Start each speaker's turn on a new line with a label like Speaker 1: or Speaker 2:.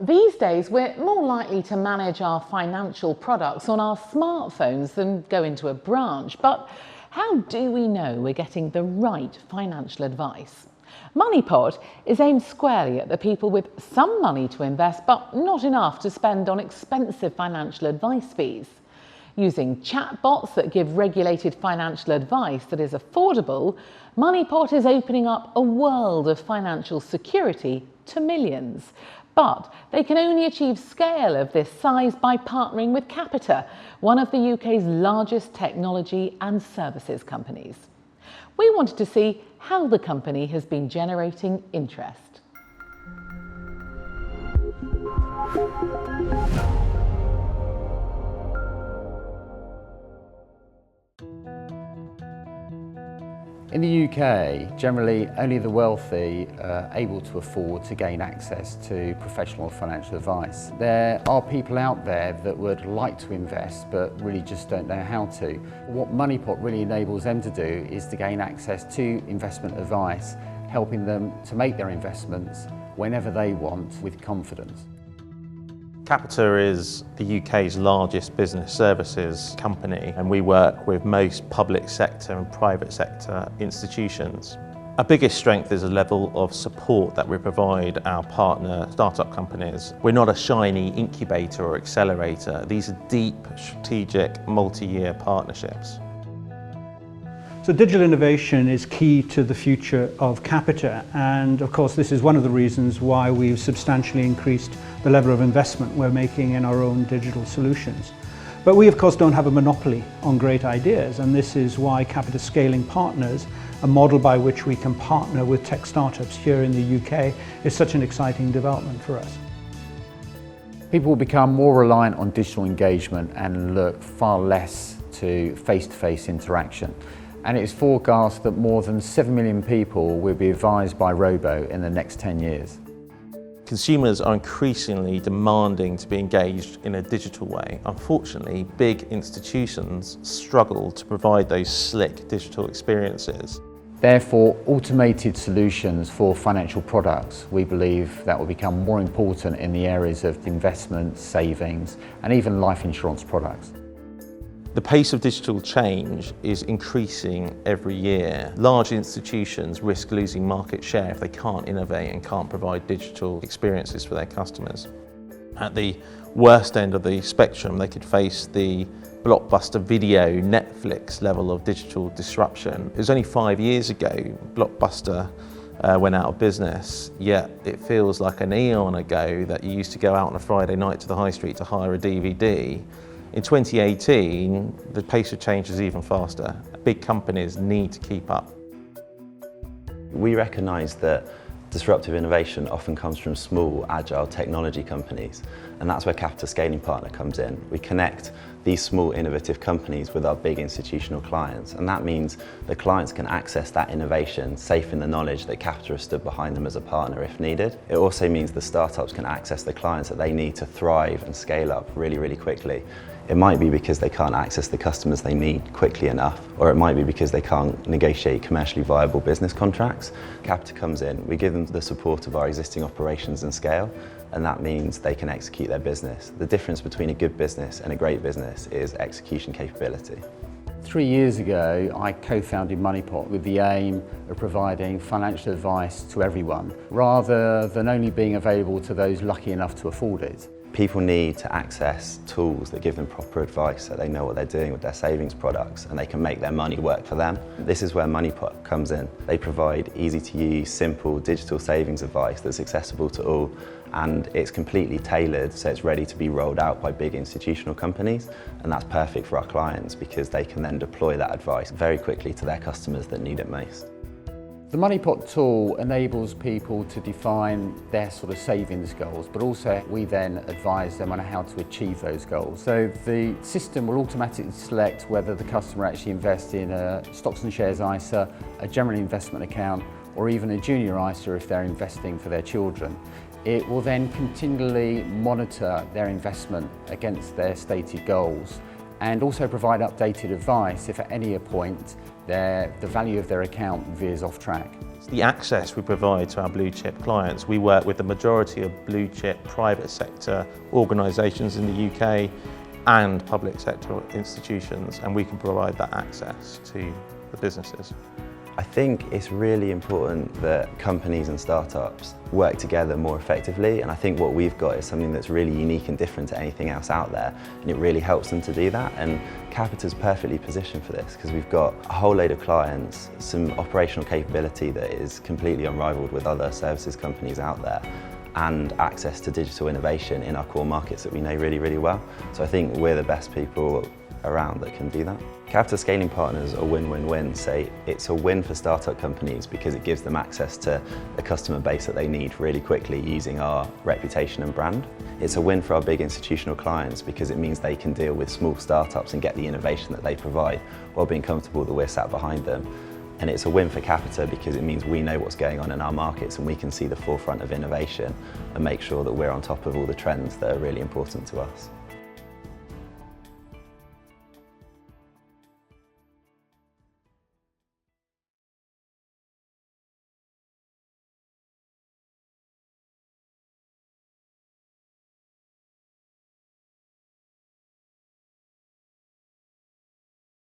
Speaker 1: These days, we're more likely to manage our financial products on our smartphones than go into a branch. But how do we know we're getting the right financial advice? Munnypot is aimed squarely at the people with some money to invest, but not enough to spend on expensive financial advice fees. Using chatbots that give regulated financial advice that is affordable, Munnypot is opening up a world of financial security to millions. But they can only achieve scale of this size by partnering with Capita, one of the UK's largest technology and services companies. We wanted to see how the company has been generating interest.
Speaker 2: In the UK, generally only the wealthy are able to afford to gain access to professional financial advice. There are people out there that would like to invest but really just don't know how to. What Munnypot really enables them to do is to gain access to investment advice, helping them to make their investments whenever they want with confidence.
Speaker 3: Capita is the UK's largest business services company, and we work with most public sector and private sector institutions. Our biggest strength is the level of support that we provide our partner startup companies. We're not a shiny incubator or accelerator. These are deep, strategic, multi-year partnerships.
Speaker 4: So digital innovation is key to the future of Capita, and of course this is one of the reasons why we've substantially increased the level of investment we're making in our own digital solutions. But we of course don't have a monopoly on great ideas, and this is why Capita Scaling Partners, a model by which we can partner with tech startups here in the UK, is such an exciting development for us.
Speaker 2: People will become more reliant on digital engagement and look far less to face-to-face interaction. And it's forecast that more than 7 million people will be advised by robo in the next 10 years.
Speaker 3: Consumers are increasingly demanding to be engaged in a digital way. Unfortunately, big institutions struggle to provide those slick digital experiences.
Speaker 2: Therefore, automated solutions for financial products, we believe that will become more important in the areas of investments, savings, and even life insurance products.
Speaker 3: The pace of digital change is increasing every year. Large institutions risk losing market share if they can't innovate and can't provide digital experiences for their customers. At the worst end of the spectrum, they could face the blockbuster video, Netflix level of digital disruption. It was only 5 years ago Blockbuster went out of business, yet it feels like an eon ago that you used to go out on a Friday night to the high street to hire a DVD. In 2018, the pace of change is even faster. Big companies need to keep up.
Speaker 5: We recognise that disruptive innovation often comes from small, agile technology companies, and that's where Capita Scaling Partner comes in. We connect these small, innovative companies with our big institutional clients, and that means the clients can access that innovation safe in the knowledge that Capita has stood behind them as a partner if needed. It also means the startups can access the clients that they need to thrive and scale up really, really quickly. It might be because they can't access the customers they need quickly enough, or it might be because they can't negotiate commercially viable business contracts. Capita comes in, we give them the support of our existing operations and scale, and that means they can execute their business. The difference between a good business and a great business is execution capability.
Speaker 2: 3 years ago, I co-founded Munnypot with the aim of providing financial advice to everyone, rather than only being available to those lucky enough to afford it.
Speaker 5: People need to access tools that give them proper advice so they know what they're doing with their savings products and they can make their money work for them. This is where Munnypot comes in. They provide easy to use, simple digital savings advice that's accessible to all, and it's completely tailored so it's ready to be rolled out by big institutional companies, and that's perfect for our clients because they can then deploy that advice very quickly to their customers that need it most.
Speaker 2: The Munnypot tool enables people to define their sort of savings goals, but also we then advise them on how to achieve those goals. So the system will automatically select whether the customer actually invests in a stocks and shares ISA, a general investment account, or even a junior ISA if they're investing for their children. It will then continually monitor their investment against their stated goals and also provide updated advice if at any point the value of their account veers off track.
Speaker 3: The access we provide to our blue chip clients, we work with the majority of blue chip private sector organisations in the UK and public sector institutions, and we can provide that access to the businesses.
Speaker 5: I think it's really important that companies and startups work together more effectively, and I think what we've got is something that's really unique and different to anything else out there, and it really helps them to do that. And Capita's perfectly positioned for this because we've got a whole load of clients, some operational capability that is completely unrivaled with other services companies out there, and access to digital innovation in our core markets that we know really, really well. So I think we're the best people around that can do that. Capita Scaling Partners are win-win-win, so it's a win for startup companies because it gives them access to a customer base that they need really quickly using our reputation and brand. It's a win for our big institutional clients because it means they can deal with small startups and get the innovation that they provide while being comfortable that we're sat behind them. And it's a win for Capita because it means we know what's going on in our markets and we can see the forefront of innovation and make sure that we're on top of all the trends that are really important to us.